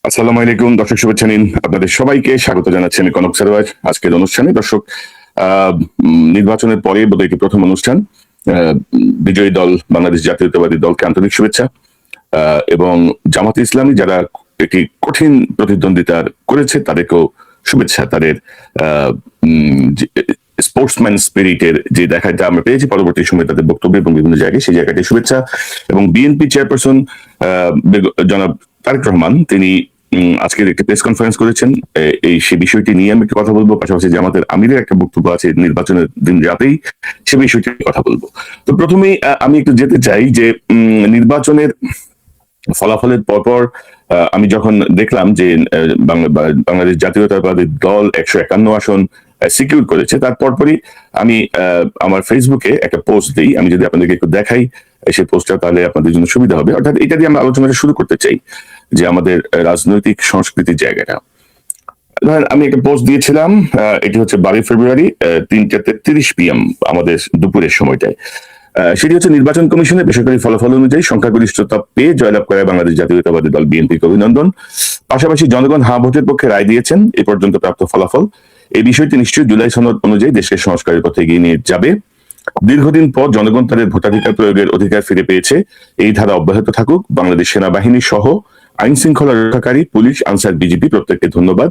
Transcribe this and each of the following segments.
আসসালামু আলাইকুম দর্শক, শুভেচ্ছা নিন। আপনাদের সবাইকে স্বাগত জানাচ্ছি আমি কনক সারোয়ার আজকের অনুষ্ঠানে। দর্শক, নির্বাচনের পরে বোধহয় এটি প্রথম অনুষ্ঠান। বিজয়ী দল বাংলাদেশ জাতীয়তাবাদী দলকে আন্তরিক শুভেচ্ছা, এবং জামাতে ইসলামী যারা একটি কঠিন প্রতিদ্বন্দ্বিতা করেছে তাদেরকেও শুভেচ্ছা। তাদের স্পোর্টসম্যান স্পিরিটের যে দেখাটা আমরা পেয়েছি পরবর্তী সময়ে তাদের বক্তব্য এবং বিভিন্ন জায়গায়, সেই জায়গাটি শুভেচ্ছা। এবং বিএনপি চেয়ারপারসন জনাব তারেক রহমান, তিনি আজকের একটি প্রেস কনফারেন্স করেছেন। সে বিষয়টি নিয়ে আমি একটু কথা বলবো, পাশাপাশি জামাতের আমিরের একটা বক্তব্য আছে নির্বাচনের দিন রাতেই, সে বিষয়টি কথা বলবো। তো প্রথমেই আমি একটু যেতে চাই যে নির্বাচনের ফলাফলের পরপর আমি যখন দেখলাম যে বাংলাদেশ জাতীয়তাবাদী দল 151 আসন সিকিউর করেছে, তার পরপরই আমি আমার ফেসবুকে একটা পোস্ট দিই। আমি যদি আপনাদেরকে একটু দেখাই সেই পোস্টটা, তাহলে আপনাদের জন্য সুবিধা হবে। অর্থাৎ এটা দিয়ে আমরা আলোচনাটা শুরু করতে চাই যে আমাদের রাজনৈতিক সংস্কৃতির জায়গাটা। ধরেন আমি একটা পোস্ট দিয়েছিলাম, এটি হচ্ছে 12 ফেব্রুয়ারি 3:33 PM আমাদের দুপুরের সময়টায়। সেটি হচ্ছে নির্বাচন কমিশনের বেসরকারি ফলাফল অনুযায়ী সংখ্যাগরিষ্ঠতা পেয়ে জয়লাভ করে বাংলাদেশ জাতীয়তাবাদী দল বিএনপিকে অভিনন্দন। পাশাপাশি জনগণ হা ভোটের পক্ষে রায় দিয়েছেন। এ পর্যন্ত প্রাপ্ত ফলাফল এই বিষয়টি নিশ্চয়ই জুলাই সনদ অনুযায়ী দেশের সংস্কারের পথে এগিয়ে নিয়ে যাবে। দীর্ঘদিন পর জনগণ তাদের ভোটাধিকার প্রয়োগের অধিকার ফিরে পেয়েছে। এই ধারা অব্যাহত থাকুক। বাংলাদেশ সেনাবাহিনী সহ আইন শৃঙ্খলা রক্ষাকারী পুলিশ, আনসার, বিজিবি প্রত্যেককে ধন্যবাদ।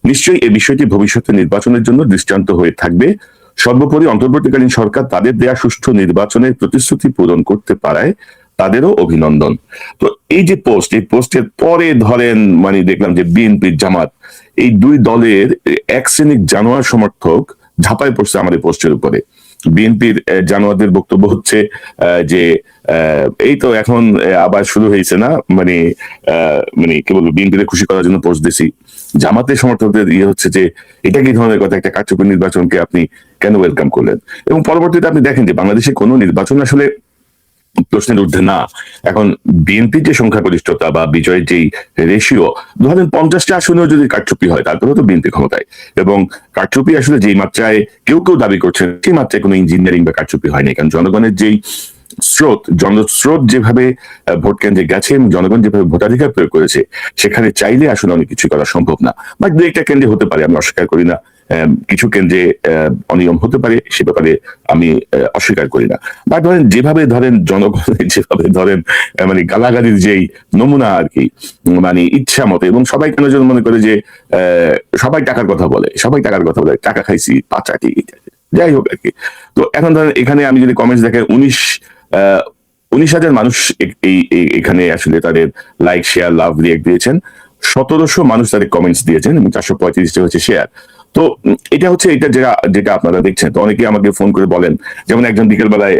নিশ্চয়ই এই বিষয়টি ভবিষ্যতে নির্বাচনের জন্য দৃষ্টান্ত হয়ে থাকবে। সর্বোপরি অন্তর্বর্তীকালীন সরকার তাদের দেয়া সুষ্ঠু নির্বাচনের প্রতিশ্রুতি পূরণ করতে পারায় তাদেরও অভিনন্দন। তো এই যে পোস্ট, এই পোস্টের পরে ধরেন দেখলাম যে বিএনপি জামাত এই দুই দলের এক শ্রেণীর জানোয়ার সমর্থক ঝাঁপায় পড়ছে আমাদের পোস্টের উপরে। বিএনপির জানোয়ারদের বক্তব্য হচ্ছে যে এই তো এখন আবার শুরু হয়েছে না, কি বলবো, বিএনপিকে খুশি করার জন্য পোস্ট দিছি। জামাতের সমর্থকদের হচ্ছে যে এটা কি ধরনের কথা, একটা কার্যকরী নির্বাচনকে আপনি কেন ওয়েলকাম করলেন? এবং পরবর্তীতে আপনি দেখেন যে বাংলাদেশে কোনো নির্বাচন আসলে প্রশ্নের ঊর্ধ্বে না। এখন বিএনপির যে সংখ্যাগরিষ্ঠতা বা বিজয়ের যেই রেশিও, ধরেন 50টা আসনেও যদি কারচুপি হয় তারপরেও তো বিএনপি ক্ষমতায়। এবং কারচুপি আসলে যেই মাত্রায় কেউ কেউ দাবি করছেন, সেই মাত্রায় কোনো ইঞ্জিনিয়ারিং বা কারচুপি হয়নি। কারণ জনগণের যেই জনস্রোত যেভাবে ভোট কেন্দ্রে গেছে এবং জনগণ যেভাবে ভোটাধিকার প্রয়োগ করেছে, সেখানে চাইলে আসলে অনেক কিছু করা সম্ভব না। বা দু একটা কেন্দ্রে হতে পারে, আমি অস্বীকার করি না। কিছু কেন্দ্রে অনিয়ম হতে পারে, সে ব্যাপারে আমি অস্বীকার করি না। বা যেভাবে জনগণের যেভাবে গালাগালির যেই নমুনা আর কি, ইচ্ছা মতো, এবং সবাই কেন যেন মনে করে যে সবাই টাকার কথা বলে, টাকা খাইছি, পাচাটি, যাই হোক আর কি। তো এখন ধরেন এখানে আমি যদি কমেন্টস দেখে 19,000 মানুষ এখানে আসলে তাদের লাইক, শেয়ার, লাভ, রিয়েক্ট দিয়েছেন। 1700 মানুষ তাদের কমেন্টস দিয়েছেন এবং 435টা হচ্ছে শেয়ার। তো এটা হচ্ছে যেটা আপনারা দেখছেন। তো অনেকে আমাকে ফোন করে বলেন, যেমন একজন বিকেল বেলায়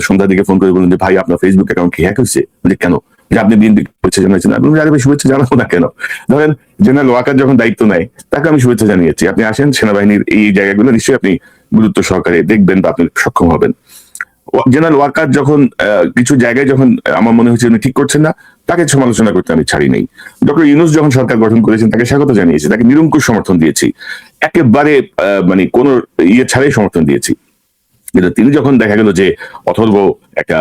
সন্ধ্যার দিকে ফোন করে বলেন যে ভাই, আপনার ফেসবুক অ্যাকাউন্ট কি হ্যাক হয়েছে? কেন? যে আপনি বিএনপি শুভেচ্ছা জানাচ্ছেন। আপনি আরে শুভেচ্ছা জানাবো না কেন? ধরেন জেনারেল ওয়াকার যখন দায়িত্ব নেয়, তাকে আমি শুভেচ্ছা জানিয়েছি। আপনি আসেন, সেনাবাহিনীর এই জায়গাগুলো নিশ্চয়ই আপনি গুরুত্ব সহকারে দেখবেন বা আপনি সক্ষম হবেন। জেনারেল ওয়াকার যখন কিছু জায়গায় যখন আমার মনে হচ্ছে উনি ঠিক করছেন না, তাকে সমালোচনা করতে আমি ছাড়ি নাই। ডক্টর ইউনূস যখন সরকার গঠন করেছেন, তাকে স্বাগত জানিয়েছি, তাকে নিরঙ্কুশ সমর্থন দিয়েছি, একেবারে কোনো ছাড়াই সমর্থন দিয়েছি। কিন্তু তিনি যখন দেখা গেল যে অথর্ব একটা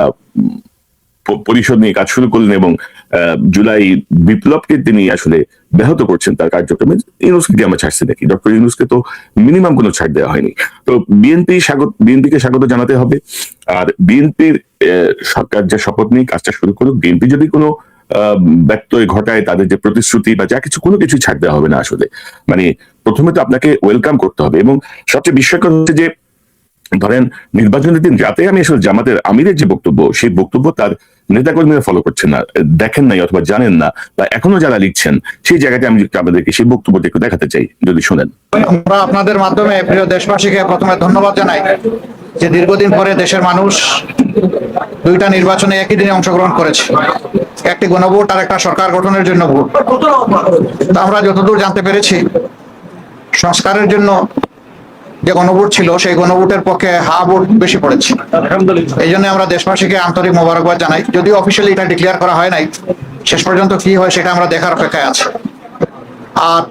পরিষদ নিয়ে কাজ শুরু করলেন এবং জুলাই বিপ্লবকে তিনি আসলে ব্যাহত করছেন তার কার্যক্রমে, ইউনূসকে আমরা ছাড়ছি নাকি? ডক্টর ইউনূসকে তো মিনিমাম কোনো ছাড় দেওয়া হয়নি। তো বিএনপিকে স্বাগত জানাতে হবে। আর বিএনপির সরকার যে শপথ নিয়ে কাজটা শুরু করুক। বিএনপি যদি কোনো ব্যত্যয় ঘটায়, তাদের যে প্রতিশ্রুতি বা যা কিছু, কোনো কিছুই ছাড় দেওয়া হবে না। আসলে প্রথমে তো আপনাকে ওয়েলকাম করতে হবে। এবং সবচেয়ে বিস্ময়কর হচ্ছে যে ধরেন নির্বাচনের দিন রাতে আমি আসলে জামাতের আমিরের যে বক্তব্য, সেই বক্তব্য তার নেতাকর্মীরা ফলো করছেন না, দেখেন নাই অথবা জানেন না, বা এখনো যারা লিখছেন, সেই জায়গাতে আমি আপনাদেরকে সেই বক্তব্যটা একটু দেখাতে চাই, যদি শোনেন। আমরা আপনাদের মাধ্যমে প্রিয় দেশবাসীকে প্রথমে ধন্যবাদ জানাই যে দীর্ঘদিন পরে দেশের মানুষ দুইটা নির্বাচনে একই দিনে অংশগ্রহণ করেছে, একটি গণভোট আর একটা সরকার গঠনের জন্য ভোট। আমরা যতদূর জানতে পেরেছি, সংস্কারের জন্য যে গণভোট ছিল, সেই গণভোটের পক্ষে হা ভোট বেশি পড়েছে। এই জন্য আমরা দেশবাসীকে আন্তরিক মোবারকবাদ জানাই। যদিও অফিসিয়ালি এটা ডিক্লেয়ার করা হয় নাই, শেষ পর্যন্ত কি হয় সেটা আমরা দেখার অপেক্ষায় আছি। আর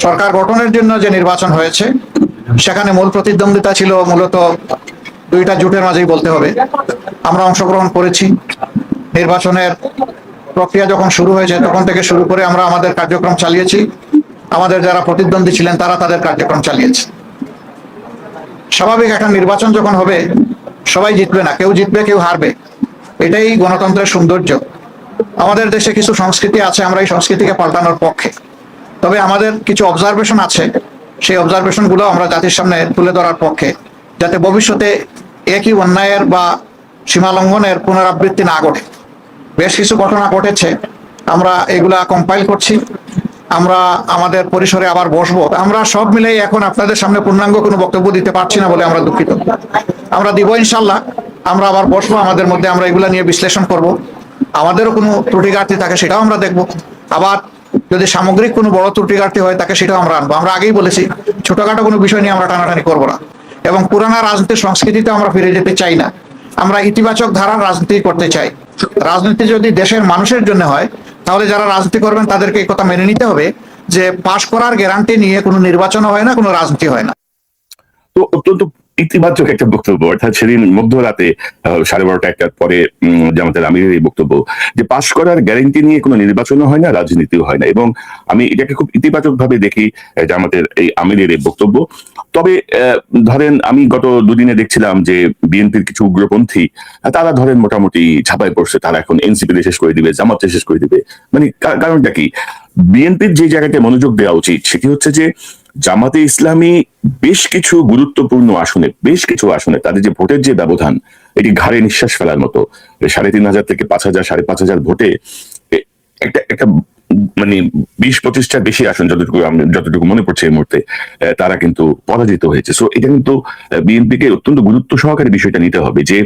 সরকার গঠনের জন্য যে নির্বাচন হয়েছে, সেখানে মূল প্রতিদ্বন্দ্বিতা ছিল মূলত দুইটা জোটের মাঝেই বলতে হবে। আমরা অংশগ্রহণ করেছি। নির্বাচনের প্রক্রিয়া যখন শুরু হয়েছে তখন থেকে শুরু করে আমরা আমাদের কার্যক্রম চালিয়েছি। আমাদের যারা প্রতিদ্বন্দ্বী ছিলেন তারা তাদের কার্যক্রম চালিয়েছে। স্বাভাবিক একটা নির্বাচন যখন হবে সবাই জিতবে না, কেউ জিতবে কেউ হারবে, এটাই গণতন্ত্রের সৌন্দর্য। আমাদের দেশে কিছু সংস্কৃতি আছে, আমরা এই সংস্কৃতিকে পাল্টানোর পক্ষে। তবে আমাদের কিছু অবজারভেশন আছে, সেই অবজারভেশন গুলো আমরা জাতির সামনে তুলে ধরার পক্ষে, যাতে ভবিষ্যতে একই অন্যায়ের বা সীমা লঙ্ঘনের পুনরাবৃত্তি না ঘটে। বেশ কিছু ঘটনা ঘটেছে, আমরা এগুলা কম্পাইল করছি, আমরা আমাদের পরিসরে আবার বসবো। আমরা সব মিলেই এখন আপনাদের সামনে পূর্ণাঙ্গ কোনো বক্তব্য দিতে পারছি না বলে আমরা দুঃখিত। আমরা দিব ইনশাল্লাহ, আমরা আবার বসবো, আমাদের মধ্যে আমরা এগুলা নিয়ে বিশ্লেষণ করব। আমাদেরও কোনো ত্রুটি ঘাটতি থাকে সেটাও আমরা দেখব, আবার যদি সামগ্রিক কোনো বড় ত্রুটি ঘাটতি হয় তাকে সেটাও আমরা আনবো। আমরা আগেই বলেছি ছোটখাটো কোনো বিষয় নিয়ে আমরা টানাটানি করবো না, এবং পুরানা রাজনীতির সংস্কৃতিতে আমরা ফিরে যেতে চাই না। আমরা ইতিবাচক ধারার রাজনীতি করতে চাই। রাজনীতি যদি দেশের মানুষের জন্য হয় তাহলে যারা রাজনীতি করবেন তাদেরকে এই কথা মেনে নিতে হবে যে পাশ করার গ্যারান্টি নিয়ে কোনো নির্বাচন হয় না, কোনো রাজনীতি হয় না। তো অত্যন্ত ইতিবাচক একটা বক্তব্য, অর্থাৎ সেদিন মধ্যরাতে 12:30-1টার পরে জামাতের আমিরের এই বক্তব্য যে পাশ করার গ্যারান্টি নিয়ে কোনো নির্বাচনও হয় না, রাজনীতিও হয় না। এবং আমি এটাকে খুব ইতিবাচক ভাবে দেখি জামাতের এই আমিরের এই বক্তব্য। তবে ধরেন আমি গত দুদিনে দেখছিলাম যে বিএনপির কিছু উগ্রপন্থী তারা ধরেন মোটামুটি ঝাঁপায় পড়ছে, তারা এখন এনসিপি শেষ করে দিবে, জামাতকে শেষ করে দিবে। মানে কারণটা কি? বিএনপির যে জায়গাতে মনোযোগ দেওয়া উচিত সেটি হচ্ছে যে জামাতে ইসলামী বেশ কিছু গুরুত্বপূর্ণ আসনে, বেশ কিছু আসনে তাদের যে ভোটের যে ব্যবধান, এটি ঘাড়ে নিঃশ্বাস ফেলার মতো। 3,500 থেকে 5,000, 5,500 ভোটে একটা একটা মানে 20-25টার বেশি আসন যতটুকু মনে পড়ছে এই মুহূর্তে তারা কিন্তু পরাজিত হয়েছে। সো এটা কিন্তু বিএনপিকে অত্যন্ত গুরুত্ব সহকারে বিষয়টা নিতে হবে যে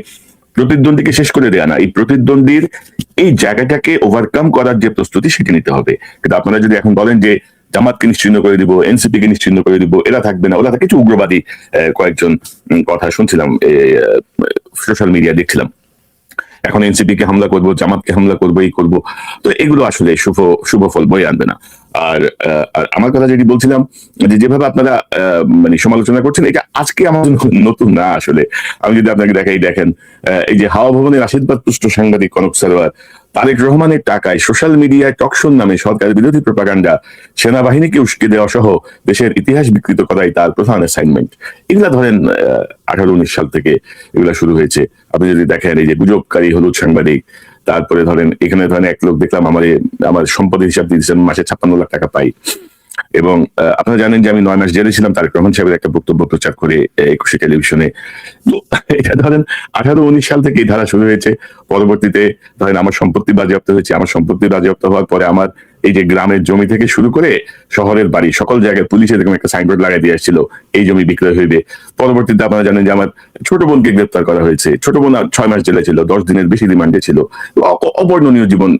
প্রতিদ্বন্দ্বীকে শেষ করে দেয়া না, এই প্রতিদ্বন্দ্বীর এই জায়গাটাকে ওভারকাম করার যে প্রস্তুতি সেটি নিতে হবে। কিন্তু আপনারা যদি এখন বলেন যে জামাতকে নিশ্চিহ্ন করে দিব, এনসিপি কে নিশ্চিহ্ন করে দিব, এরা থাকবে না, ওরা কিছু উগ্রবাদী কয়েকজন কথা শুনছিলাম, সোশ্যাল মিডিয়া দেখছিলাম, এখন এনসিপি কে হামলা করবো, জামাতকে হামলা করবো, এই করবো। তো এগুলো আসলে শুভ ফল বয়ে আনবে না। আর আমার কথা যেটি বলছিলাম যে যেভাবে আপনারা মানে সমালোচনা করছেন, এটা আজকে আমার জন্য নতুন না আসলে। আমি যদি আপনাকে দেখেন এই যে হাওয়া ভবনের আশীর্বাদ পুষ্ট সাংবাদিক কনক সারোয়ার তারেক রহমানের টাকায় সোশ্যাল মিডিয়ায় টকশোর নামে সরকার বিরোধী প্রপাগান্ডা, সেনাবাহিনীকে উস্কে দেওয়া সহ দেশের ইতিহাস বিকৃত করাই তার প্রধান অ্যাসাইনমেন্ট। এগুলা ধরেন 18-19 সাল থেকে এগুলা শুরু হয়েছে। আপনি যদি দেখেন এই যে গুজবকারী হলুদ সাংবাদিক, তারপরে ধরেন এখানে ধরেন এক লোক দেখলাম আমার সম্পদের হিসাব দিয়েছেন, মাসে 56 লাখ টাকা পাই। এবং আপনারা জানেন যে আমি 9 মাস জেলে ছিলাম তারেক রহমান সাহেবের একটা বক্তব্য প্রচার করে 21 টেলিভিশনে। তো এটা ধরেন 18-19 সাল থেকে এই ধারা শুরু হয়েছে। পরবর্তীতে ধরেন আমার সম্পত্তি বাজেয়াপ্ত হয়েছে, আমার সম্পত্তি বাজেয়াপ্ত হওয়ার পরে আমার এই যে গ্রামের জমি থেকে শুরু করে শহরের বাড়ি সকল জায়গায় পুলিশ এরকম একটা সাইনবোর্ড লাগাই দিয়ে আসছিল এই জমি বিক্রয় হইবে। পরবর্তীতে আপনারা জানেন যে আমার ছোট বোনকে গ্রেপ্তার করা হয়েছে। ছোট বোন 6 মাস জেলে ছিল, 10 দিনের বেশি রিমান্ডে ছিল। অবর্ণনীয় জীবন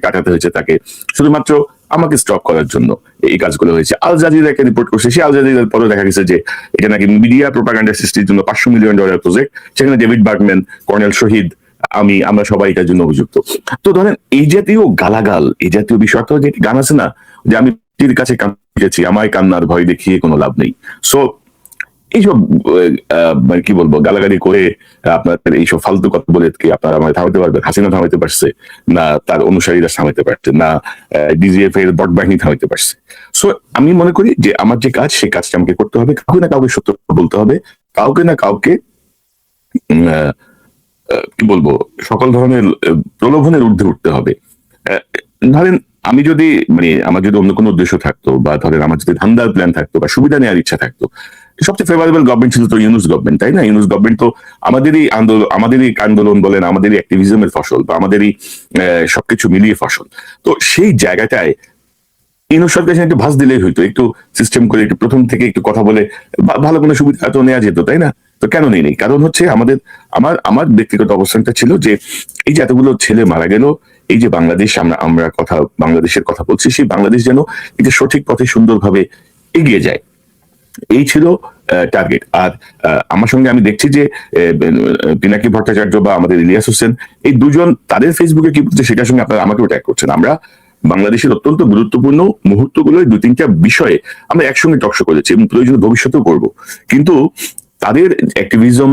কাটাতে হয়েছে তাকে, শুধুমাত্র আমাকে স্টপ করার জন্য এই কাজগুলো হয়েছে। আল জাজিরাকে রিপোর্ট করছে, সেই আল জাজিরার পরে দেখা গেছে যে এটা নাকি মিডিয়া প্রোপাগান্ডা সৃষ্টির জন্য $500 মিলিয়ন প্রজেক্ট, সেখানে ডেভিড বার্গম্যান, কর্নেল শহীদ, আমরা সবাই এটার জন্য অভিযুক্ত। তো ধরেন এই জাতীয় গালাগাল, এই জাতীয় বিষয়, তো যে গান আছে না যে আমি তীর কাছে কাঁদিয়েছি, আমায় কান্নার ভয় দেখিয়ে কোনো লাভ নেই। সো এইসব মানে কি বলবো, গালাগালি করে আপনার এইসব ফালতু কথা বলে কি আপনারা আমায় থামাতে পারবেন? হাসিনা থামাইতে পারছে না, তার অনুসারীরা থামাইতে পারছে না, ডিজিএফ এর বট বাহিনী থামাইতে পারছে। সো আমি মনে করি যে আমার যে কাজ, সেই কাজটা আমাকে করতে হবে, কাউকে না কাউকে সত্য বলতে হবে, কাউকে না কাউকে কি বলবো সকল ধরনের প্রলোভনের ঊর্ধ্বে উঠতে হবে। ধরেন আমি যদি আমার যদি অন্য কোনো উদ্দেশ্য থাকতো, বা ধরেন আমার যদি ধান্দার প্ল্যান থাকতো বা সুবিধা নেওয়ার ইচ্ছা থাকতো, সবচেয়ে ফেভারেবল গভর্নমেন্ট ছিল তো ইউনূস গভর্নমেন্ট, তাই না? ইউনূস গভর্নমেন্ট তো আমাদেরই আন্দোলন বলেন, আমাদেরই অ্যাক্টিভিজমের ফসল, বা আমাদেরই সবকিছু মিলিয়ে ফসল। তো সেই জায়গাটায় ইউনূস সরকার একটু ভাস দিলেই হইতো, একটু সিস্টেম করে একটু প্রথম থেকে একটু কথা বলে ভালো কোনো সুবিধা তো নেওয়া যেত, তাই না? তো কেন নেই? কারণ হচ্ছে আমার ব্যক্তিগত অবস্থানটা ছিল যে এই যে এতগুলো ছেলে মারা গেল, এই যে বাংলাদেশ, আমরা বাংলাদেশের কথা বলছি, সেই বাংলাদেশ যেন এই যে সঠিক পথে সুন্দরভাবে এগিয়ে যায়, এই ছিল টার্গেট। আর আমার সঙ্গে আমি দেখছি যে পিনাকি ভট্টাচার্য বা আমাদের ইলিয়াস হোসেন, এই দুজন তাদের ফেসবুকে কি বলছে সেটার সঙ্গে আপনারা আমাকেও ট্যাগ করছেন। আমরা বাংলাদেশের অত্যন্ত গুরুত্বপূর্ণ মুহূর্তগুলো 2-3টা বিষয়ে আমরা একসঙ্গে টকশো করেছি এবং প্রয়োজনে ভবিষ্যতেও করব। কিন্তু তাদের অ্যাক্টিভিজম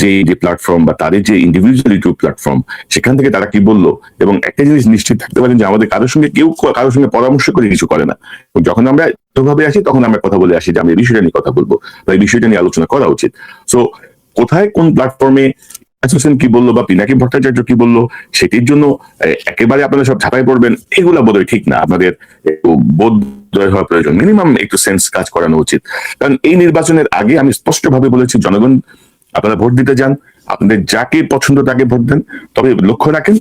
যে প্ল্যাটফর্ম বা তাদের যে ইন্ডিভিজুয়াল ইউটিউব প্ল্যাটফর্ম, সেখান থেকে তারা কি বললো, এবং একটা জিনিস নিশ্চিত থাকতে পারেন যে আমাদের কারোর সঙ্গে কেউ কারোর সঙ্গে পরামর্শ করে কিছু করে না। যখন আমরা ভাবে আসি তখন আমরা কথা বলে আসি যে আমি এই বিষয়টা নিয়ে কথা বলবো বা এই বিষয়টা নিয়ে আলোচনা করা উচিত। সো কোথায় কোন প্ল্যাটফর্মে হোসেন কি বললো বা পিনাকি ভট্টাচার্য কি বললো সেটির জন্য একেবারে আপনারা সব ঝাঁপাই পড়বেন, এগুলা বোধহয় ঠিক না। আপনাদের একটু বোধোদয় হওয়া প্রয়োজন, মিনিমাম একটু সেন্স কাজ করানো উচিত। কারণ এই নির্বাচনের আগে আমি স্পষ্টভাবে বলেছি, জনগণ আপনারা ভোট দিতে যান, আপনাদের যাকে পছন্দ তাকে ভোট দেন, তবে লক্ষ্য রাখেন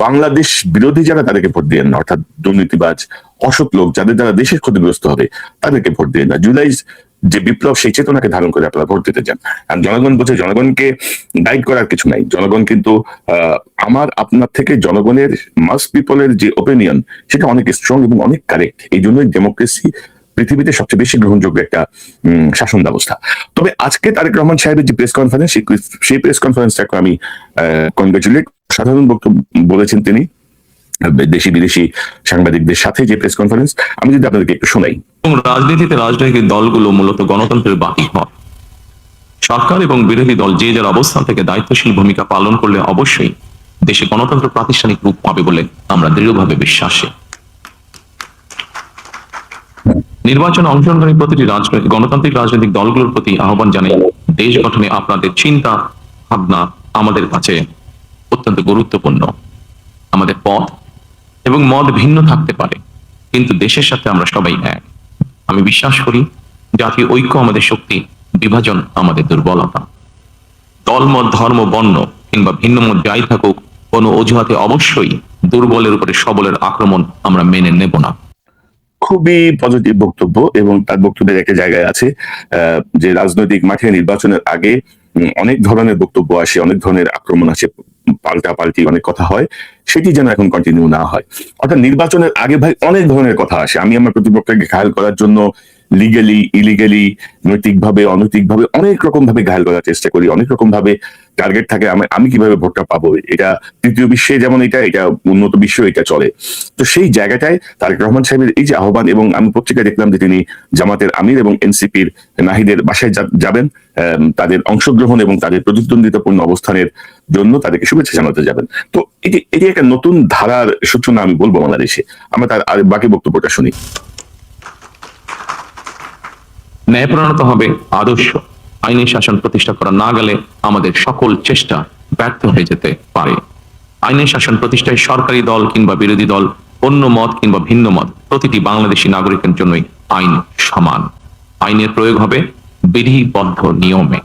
বাংলাদেশ বিরোধী যারা তাদেরকে ভোট দিয়েন না, অর্থাৎ দুর্নীতিবাজ অসৎ লোক যাদের দ্বারা দেশের ক্ষতিগ্রস্ত হবে তাদেরকে ভোট দিয়েন না। জুলাই যে বিপ্লব, সেই চেতনাকে ধারণ করে আপনারা ভোট দিতে যান। আর জনগণ বলছে, জনগণকে গাইড করার কিছু নাই। জনগণ কিন্তু আমার আপনার থেকে জনগণের মাস পিপলের যে ওপিনিয়ন সেটা অনেক স্ট্রং এবং অনেক কারেক্ট। এই জন্যই ডেমোক্রেসি পৃথিবীতে সবচেয়ে বেশি গ্রহণযোগ্য একটা শাসন ব্যবস্থা। তবে আজকে তারেক রহমান সাহেবের যে প্রেস কনফারেন্স, সেই প্রেস কনফারেন্সটাকে আমি কনগ্রাচুলেট। সাধারণ বক্তব্য বলেছেন তিনি, দেশি বিদেশি সাংবাদিকদের সাথে যে প্রেস কনফারেন্স, আমি যদি আপনাদেরকে একটু শোনাই। রাজনীতিতে রাজনৈতিক দলগুলো মূলত গণতন্ত্রের বাহী হয়। সরকার এবং বিরোধী দল যে যার অবস্থান থেকে দায়িত্বশীল ভূমিকা পালন করলে অবশ্যই দেশে গণতন্ত্র প্রাতিষ্ঠানিক রূপ পাবে বলে আমরা দৃঢ়ভাবে বিশ্বাসী। নির্বাচনে অংশগ্রহণকারী প্রতিটি গণতান্ত্রিক রাজনৈতিক দলগুলোর প্রতি আহ্বান জানাই, দেশ গঠনে আপনাদের চিন্তা ভাবনা আমাদের কাছে অত্যন্ত গুরুত্বপূর্ণ। আমাদের পথ এবং মত ভিন্ন থাকতে পারে, কিন্তু দেশের সাথে আমরা সবাই এক। আমি বিশ্বাস করি জাতীয় ঐক্য আমাদের শক্তি, বিভাজন আমাদের দুর্বলতা। দলমত, ধর্ম, বর্ণ কিংবা ভিন্ন মত যাই থাকুক, কোনো অজুহাতে অবশ্যই দুর্বলের উপরে সবলের আক্রমণ আমরা মেনে নেব না। খুবই পজিটিভ বক্তব্য, এবং তার বক্তব্যের একটা জায়গায় আছে যে রাজনৈতিক মাঠে নির্বাচনের আগে অনেক ধরনের বক্তব্য আসে, অনেক ধরনের আক্রমণ আসে, পাল্টি অনেক কথা হয়, সেটি যেন এখন কন্টিনিউ না হয়। অর্থাৎ নির্বাচনের আগে ভাই অনেক ধরনের কথা আসে। আমি আমার প্রতিপক্ষকে ঘায়াল করার জন্য লিগেলি, ইলিগেলি, নৈতিকভাবে, অনৈতিকভাবে অনেক রকম ভাবে ঘায়াল করার চেষ্টা করি, অনেক রকম ভাবে টার্গেট থাকে আমি কিভাবে ভোটটা পাবো। এটা তৃতীয় বিশ্বে যেমন এটা উন্নত বিশ্ব এটা চলে। তো সেই জায়গাটায় তারেক রহমান সাহেবের এই যে আহ্বান, এবং আমি পত্রিকায় দেখলাম যে তিনি জামাতের আমির এবং এনসিপির নাহিদের বাসায় যাবেন, তাদের অংশগ্রহণ এবং তাদের প্রতিদ্বন্দ্বিতাপূর্ণ অবস্থানের জন্য তাদেরকে শুভেচ্ছা জানাতে যাবেন। তো এটি একটা নতুন ধারার সূচনা আমি বলবো বাংলাদেশে। আমরা তার বাকি বক্তব্যটা শুনি। ন্যায়প্রণত হবে আদর্শ, আইনি শাসন প্রতিষ্ঠা করা না গেলে আমাদের সকল চেষ্টা ব্যর্থ হয়ে যেতে পারে। আইনি শাসন প্রতিষ্ঠায় সরকারি দল কিংবা বিরোধী দল, অন্য মত কিংবা ভিন্ন মত, প্রতিটি বাংলাদেশী নাগরিকের জন্যই আইন সমান। আইনের প্রয়োগ হবে বিধিবদ্ধ নিয়মে।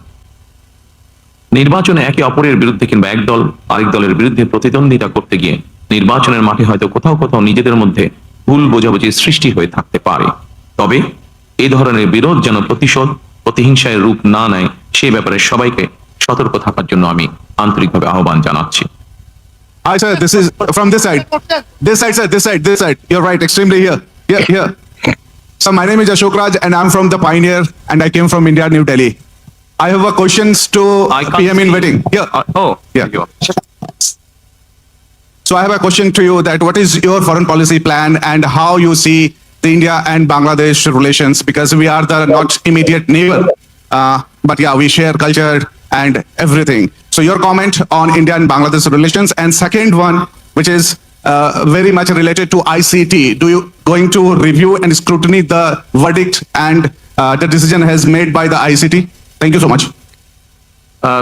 নির্বাচনে একে অপরের বিরুদ্ধে কিংবা এক দল আরেক দলের বিরুদ্ধে প্রতিদ্বন্দ্বিতা করতে গিয়ে নির্বাচনের মাঠে হয়তো কোথাও কোথাও নিজেদের মধ্যে ভুল বোঝাবুঝির সৃষ্টি হয়ে থাকতে পারে। তবে এই ধরনের বিরোধ যেন প্রতিহিংসায় রূপ না নেয়, সে ব্যাপারে সবাইকে সতর্ক থাকার জন্য আমি আন্তরিকভাবে আহ্বান জানাচ্ছি। Hi, sir. This is from this side. This side, sir. This side. You're right. Extremely here. Here. So my name is Ashok Raj, and I'm from the Pioneer, and I came from India, New Delhi. I have a questions to PM in waiting. Here. Yeah. So I have a question to you: that what is your foreign policy plan and how you see the India and Bangladesh relations? Because we are the not immediate neighbor, but yeah, we share culture and everything. So your comment on India and Bangladesh relations. And second one, which is very much related to ICT. Do you going to review and scrutiny the verdict and the decision has made by the ICT? Thank you so much.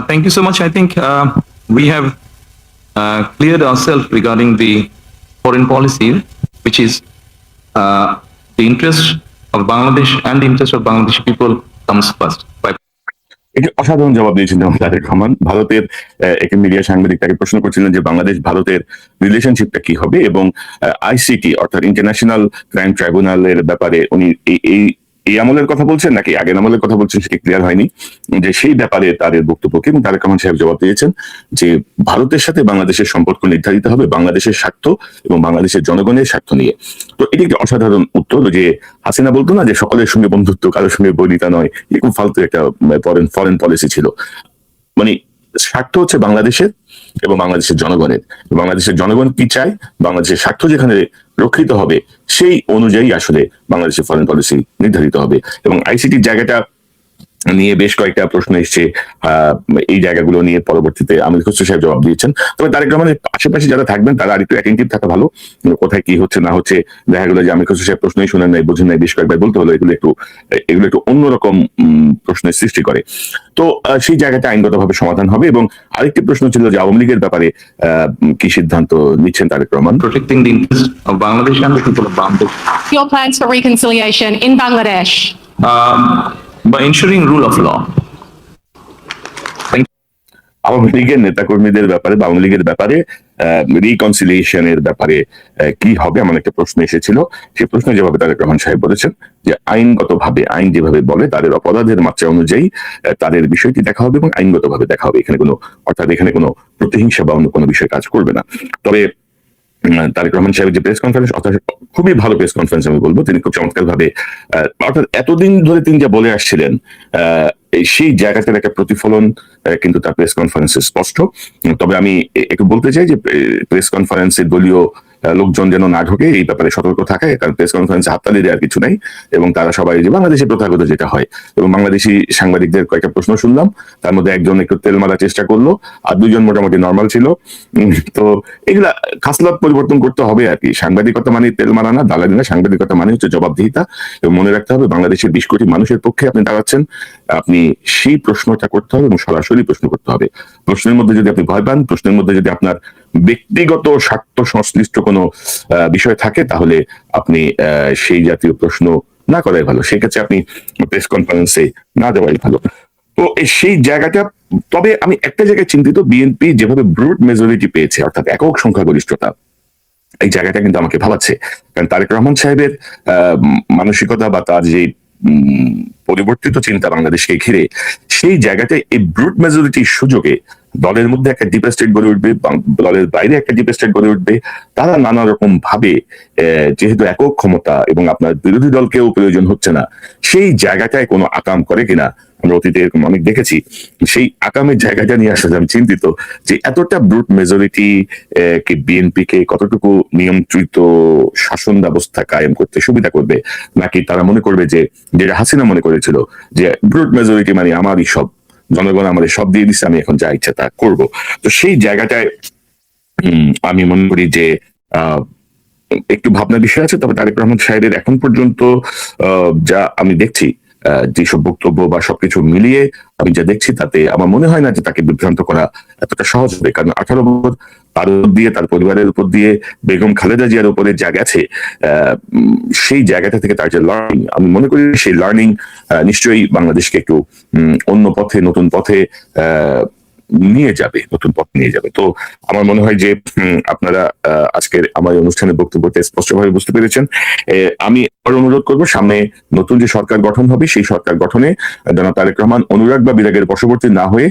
Thank you so much. I think we have cleared ourselves regarding the foreign policy, which is the interest of Bangladesh and the interest of Bangladeshi people comes first. এটি অসাধারণ জবাব দিয়েছেন তারেক রহমান। ভারতের এক media সাংবাদিক তাকে প্রশ্ন করছিলেন যে বাংলাদেশ ভারতের রিলেশনশিপটা কি হবে, এবং আইসিটি অর্থাৎ ইন্টারন্যাশনাল ক্রাইম ট্রাইব্যুনালের ব্যাপারে উনি এই আমলের কথা বলছেন নাকি আগের আমলের কথা বলছেন সেটি ক্লিয়ার হয়নি, যে সেই ব্যাপারে তাদের বক্তব্যকে, এবং তারেক রহমান সাহেব জবাব দিয়েছেন যে ভারতের সাথে বাংলাদেশের সম্পর্ক নির্ধারিত হবে বাংলাদেশের স্বার্থ এবং বাংলাদেশের জনগণের স্বার্থ নিয়ে। তো এটি একটি অসাধারণ উত্তর। যে হাসিনা বলতো না যে সকলের সঙ্গে বন্ধুত্ব, কারোর সঙ্গে বৈরিতা নয়, এরকম ফালতু একটা ফরেন পলিসি ছিল। মানে স্বার্থ হচ্ছে বাংলাদেশের এবং বাংলাদেশের জনগণের। বাংলাদেশের জনগণ কি চায়, বাংলাদেশের স্বার্থ যেখানে রক্ষিত হবে সেই অনুযায়ী আসলে বাংলাদেশের ফরেন পলিসি নির্ধারিত হবে। এবং আইসিটির জায়গাটা নিয়ে বেশ কয়েকটা প্রশ্ন এসছে। এই জায়গাগুলো নিয়ে পরবর্তীতে আমির খসরু সাহেব জবাব দিয়েছেন। তবে তারেক রহমানের আশেপাশে যারা থাকবেন তারা আরেকটু অ্যাটেন্টিভ থাকা ভালো, কোথায় কি হচ্ছে না হচ্ছে। দেখা গেলো যে আমির খসরু সাহেব প্রশ্নই শুনেন নাই, বোঝেন নাই, বেশ কয়েকবার বলতে হলো। এগুলো একটু অন্যরকম প্রশ্নের সৃষ্টি করে। তো সেই জায়গাটা আইনগতভাবে সমাধান হবে। এবং আরেকটি প্রশ্ন ছিল যে আওয়ামী লীগের ব্যাপারে কি সিদ্ধান্ত নিচ্ছেন Tarique Rahman. Protecting the interest of Bangladesh and the people of Bangladesh Your plans for reconciliation in Bangladesh? by ensuring rule of law. Awami লীগের নেতাকর্মীদের ব্যাপারে বা আওয়ামী লীগের ব্যাপারে রিকনসিলিয়েশনের ব্যাপারে কি হবে এমন একটা প্রশ্ন এসেছিল। সেই প্রশ্নে যেভাবে তারেক রহমান সাহেব বলেছেন যে আইনগতভাবে আইন যেভাবে বলে তাদের অপরাধের মাত্রা অনুযায়ী তাদের বিষয়টি দেখা হবে এবং আইনগতভাবে দেখা হবে। এখানে কোনো প্রতিহিংসা বা অন্য কোনো বিষয় কাজ করবে না। তবে তারেক রহমান সাহেবের যে প্রেস কনফারেন্স, অর্থাৎ খুবই ভালো প্রেস কনফারেন্স আমি বলবো। তিনি খুব চমৎকার ভাবে অর্থাৎ এতদিন ধরে তিনি যা বলে আসছিলেন সেই জায়গাটার একটা প্রতিফলন কিন্তু তার প্রেস কনফারেন্সে স্পষ্ট। তবে আমি একটু বলতে চাই যে প্রেস কনফারেন্সে দলীয় লোকজন যেন না ঢোকে এই ব্যাপারে সতর্ক থাকায়, কারণ প্রেস কনফারেন্সে হাততালি দেওয়ার কিছু নাই। এবং তারা সবাই যে বাংলাদেশে প্রথাগত যেটা হয়, এবং বাংলাদেশি সাংবাদিকদের কয়েকটা প্রশ্ন শুনলাম, তার মধ্যে একজন একটু তেল মারার চেষ্টা করলো, আর দুজন মোটামুটি নর্মাল ছিল। তো এগুলা খাসলত পরিবর্তন করতে হবে আর কি। সাংবাদিকতা মানে তেল মারা না, দালালি না। সাংবাদিকতা মানে হচ্ছে জবাবদিহিতা। এবং মনে রাখতে হবে বাংলাদেশের 20 কোটি মানুষের পক্ষে আপনি দাঁড়াচ্ছেন, আপনি সেই প্রশ্নটা করতে হবে এবং সরাসরি প্রশ্ন করতে হবে। প্রশ্নের মধ্যে যদি আপনি ভয় পান, প্রশ্নের মধ্যে যদি আপনার ব্যক্তিগত স্বার্থ সংশ্লিষ্ট কোনো বিষয় থাকে, তাহলে আপনি সেই জাতীয় প্রশ্ন না করাই ভালো। সেক্ষেত্রে আপনি প্রেস কনফারেন্সে না যাওয়াই ভালো। তো সেই জায়গাটা, তবে আমি একটা জায়গায় চিন্তিত, বিএনপি যেভাবে ব্রুট মেজরিটি পেয়েছে, অর্থাৎ একক সংখ্যাগরিষ্ঠতা, এই জায়গাটা কিন্তু আমাকে ভাবাচ্ছে। কারণ তারেক রহমান সাহেবের মানসিকতা বা তার যে পরিবর্তিত চিন্তা বাংলাদেশকে ঘিরে, সেই জায়গাটায় এই ব্রুট মেজরিটির সুযোগে দলের মধ্যে একটা ডিপ স্টেট গড়ে উঠবে, দলের বাইরে একটা ডিপ স্টেট গড়ে উঠবে। তারা নানা রকম ভাবে, যেহেতু একক ক্ষমতা এবং আপনার বিরোধী দলকেও প্রয়োজন হচ্ছে না, সেই জায়গাটায় কোনো আকাম করে কিনা আমরা অতীতে এরকম অনেক দেখেছি। সেই আকামের জায়গাটা নিয়ে আসলে আমি চিন্তিত যে এতটা ব্রুট মেজরিটি কি বিএনপি কে কতটুকু নিয়ন্ত্রিত শাসন ব্যবস্থা কায়েম করতে সুবিধা করবে, নাকি তারা মনে করবে যে যেটা হাসিনা মনে করেছিল যে ব্রুট মেজরিটি মানে আমারই সব, জনগণ আমাদের সব দিয়ে দিচ্ছে, আমি এখন যা ইচ্ছা তা করবো। তো সেই জায়গাটায় আমি মনে করি যে একটু ভাবনার বিষয় আছে। তবে তারেক রহমান সাহেবের এখন পর্যন্ত যা আমি দেখছি, যেসব বক্তব্য বা সবকিছু মিলিয়ে আমি যা দেখছি, তাতে আমার মনে হয় না যে তাকে বিভ্রান্ত করা এতটা সহজ হবে। কারণ 18 বছর তার উপর দিয়ে, তার পরিবারের উপর দিয়ে, বেগম খালেদা জিয়ার উপরে যা গেছে, সেই জায়গাটা থেকে তার যে লার্নিং, আমি মনে করি সেই লার্নিং নিশ্চয়ই বাংলাদেশকে একটু অন্য পথে, নতুন পথে নিয়ে যাবে, নতুন পথ নিয়ে যাবে। তো আমার মনে হয় যে আপনারা আজকের আমার অনুষ্ঠানের বক্তব্যটা স্পষ্টভাবে বুঝতে পেরেছেন। আমি আবার অনুরোধ করবো, সামনে নতুন যে সরকার গঠন হবে, সেই সরকার গঠনে জনাব তারেক রহমান অনুরাগ বা বিরাগের বশবর্তী না হয়ে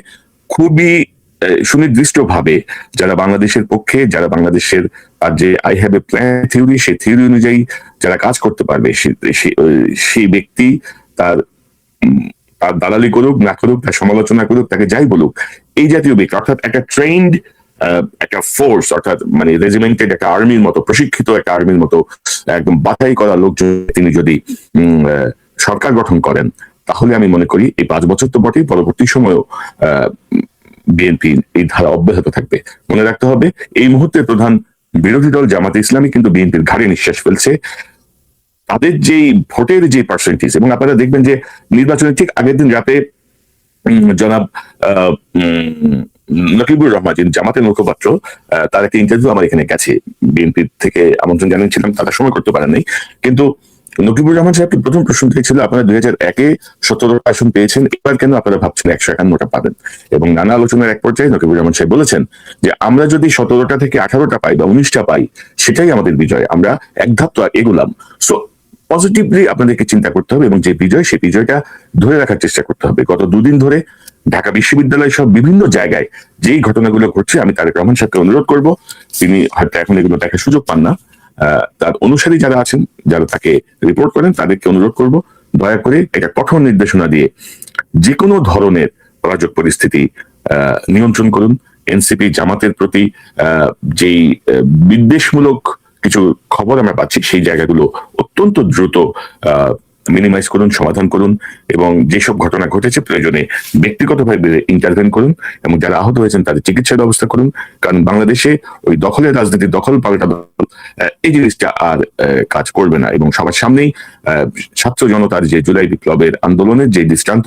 খুবই সুনির্দিষ্ট ভাবে যারা বাংলাদেশের পক্ষে, যারা বাংলাদেশের আর যে I have a plan theory, সেই থিওরি অনুযায়ী যারা কাজ করতে পারবে, সেই ব্যক্তি তার দালালি করুক না করুক, তার সমালোচনা করুক, তাকে যাই বলুক, এই জাতীয় ব্যক্তি, অর্থাৎ একটা ট্রেন্ড একটা ফোর্স, অর্থাৎ মানে রেজিমেন্টেড একটা আর্মির মতো, প্রশিক্ষিত একটা আর্মির মতো একদম বাছাই করা লোকজন তিনি যদি সরকার গঠন করেন, তাহলে আমি মনে করি এই 5 বছর তো বটেই, পরবর্তী সময়েও বিএনপি এই ধারা অব্যাহত থাকবে। মনে রাখতে হবে এই মুহূর্তে প্রধান বিরোধী দল জামাতে ইসলামী কিন্তু বিএনপির ঘাড়ে নিঃশ্বাস ফেলছে। তাদের যে ভোটের যে পার্সেন্টেজ, এবং আপনারা দেখবেন যে নির্বাচনের ঠিক আগের দিন রাতে জনাব নকিবুর রহমান, যিনি জামাতের মুখপাত্র, তার একটা ইন্টারভিউ আমার এখানে গেছে, বিএনপি থেকে আমন্ত্রণ জানিয়েছিলাম, তারা সময় করতে পারেন নাই। কিন্তু নকিবুর রহমান সাহেবকে প্রথম প্রশ্ন ছিল, আপনারা 2001-এ 17 আসন পেয়েছেন, এবার কেন আপনারা ভাবছেন 151টা পাবেন? এবং নানা আলোচনার এক পর্যায়ে নকিবুর রহমান সাহেব বলেছেন যে আমরা যদি 17টা থেকে 18টা পাই বা 19টা পাই, সেটাই আমাদের বিজয়, আমরা এক ধাপ তো এগোলাম। সো পজিটিভলি আপনাদেরকে চিন্তা করতে হবে এবং যে বিজয়, সেই বিজয়টা ধরে রাখার চেষ্টা করতে হবে। গত 2 দিন ধরে ঢাকা বিশ্ববিদ্যালয় সহ বিভিন্ন জায়গায় যেই ঘটনাগুলো ঘটছে, আমি তারেক রহমান সাহেবকে অনুরোধ করব, তিনি হয়তো এখন এগুলো দেখার সুযোগ পান না, তার অনুসারী যারা আছেন, যারা তাকে রিপোর্ট করেন, তাদেরকে অনুরোধ করব দয়া করে একটা কঠোর নির্দেশনা দিয়ে যে কোনো ধরনের অরাজক পরিস্থিতি নিয়ন্ত্রণ করুন। এনসিপি জামাতের প্রতি যেই বিদ্বেষমূলক কিছু খবর আমরা পাচ্ছি, সেই জায়গাগুলো অত্যন্ত দ্রুত মিনিমাইজ করুন, সমাধান করুন, এবং যেসব ঘটনা ঘটেছে প্রয়োজনে ব্যক্তিগতভাবে ইন্টারভেন করুন, এবং যারা আহত হয়েছেন তাদের চিকিৎসার ব্যবস্থা করুন। কারণ বাংলাদেশে ওই দখলের রাজনীতি, দখল পাল্টা দখল, এই জিনিসটা আর কাজ করবে না। এবং সবার সামনেই ছাত্র জনতার যে জুলাই বিপ্লবের আন্দোলনের যে দৃষ্টান্ত,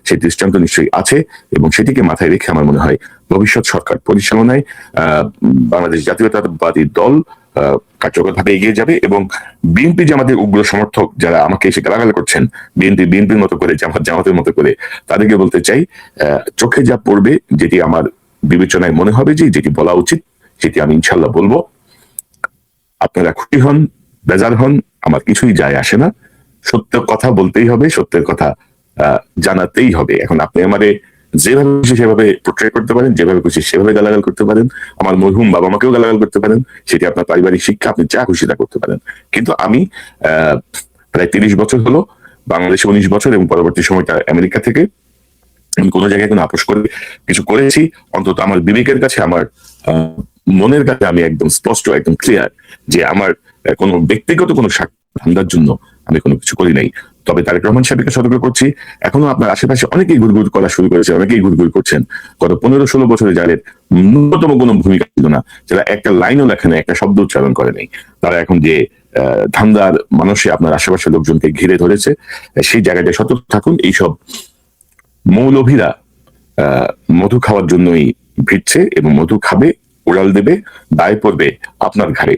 সেই দৃষ্টান্ত নিশ্চয়ই আছে, এবং সেটিকে মাথায় রেখে আমার মনে হয় ভবিষ্যৎ সরকার পরিচালনায় বাংলাদেশ জাতীয়তাবাদী দল কার্যকরভাবে এগিয়ে যাবে। এবং বিএনপি যে আমাদের উগ্র সমর্থক যারা আমাকে এসে গালাগাল করছেন, বিএনপির মতো করে, জামাতের মতো করে, তাদেরকে বলতে চাই, চোখে যা পড়বে, যেটি আমার বিবেচনায় মনে হবে যেটি বলা উচিত, সেটি আমি ইনশাল্লাহ বলবো। আপনারা খুশি হন, বেজার হন, আমার কিছুই যায় আসে না। সত্য কথা বলতেই হবে, সত্যের কথা জানাতেই হবে। এখন আপনি আমারে যেভাবে খুশি সেভাবে পোর্ট্রেট করতে পারেন, যেভাবে খুশি সেভাবে গালাগাল করতে পারেন, আমার মরহুম বাবা মাকেও গালাগাল করতে পারেন, সেটি আপনার পারিবারিক শিক্ষা, আপনি যা খুশি তা করতে পারেন। কিন্তু আমি প্রায় 30 বছর হলো বাংলাদেশে, 19 বছর, এবং পরবর্তী সময়টা আমেরিকা থেকে, আমি কোনো জায়গায় কোনো আপোষ করে কিছু করেছি, অন্তত আমার বিবেকের কাছে, আমার মনের কাছে আমি একদম স্পষ্ট, একদম ক্লিয়ার যে আমার কোনো ব্যক্তিগত কোনো ধান্দার জন্য আমি কোনো কিছু করি নাই। তবে তারেক রহমান সাহেবকে সতর্ক করছি, এখনো আপনার আশেপাশে অনেকেই ঘুরঘুর করা শুরু করেছে, অনেকেই ঘুরঘুর করছেন। গত 15-16 বছরে যাদের ন্যূনতম কোনো ভূমিকা ছিল না, যারা একটা লাইনও লেখে নাই, একটা শব্দ উচ্চারণ করে নাই, তারা এখন যে ধান্দার মানুষে আপনার আশেপাশের লোকজনকে ঘিরে ধরেছে, সেই জায়গাটায় সতর্ক থাকুন। এইসব মৌলভীরা মধু খাওয়ার জন্যই ভিড়ছে, এবং মধু খাবে, উড়াল দেবে, দায় পড়বে আপনার ঘাড়ে।